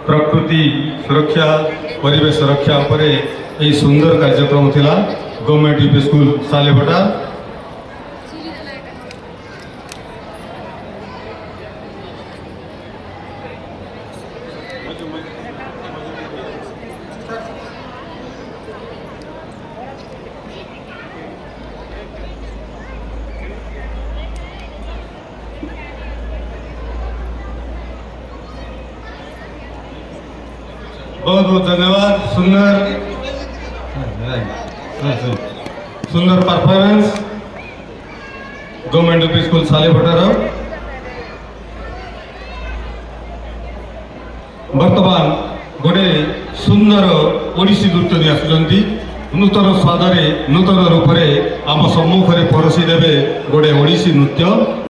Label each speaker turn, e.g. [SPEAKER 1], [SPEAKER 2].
[SPEAKER 1] प्रकृति सुरक्षा परिवेश रक्षा उपर यही सुंदर कार्यक्रम थिला गवर्नमेंट यूपी स्कूल सालेभटा। बहुत बहुत धन्यवाद। सुंदर परफॉर्मेंस गवर्नमेंट यूपी स्कूल सालेभटार। बर्तमान गोटे सुंदर ओडिसी नृत्य नहीं आसुचंती नूतन स्वादरे नूतन रूप से आम सम्मुख में परसी देवे गोटे ओडिसी नृत्य।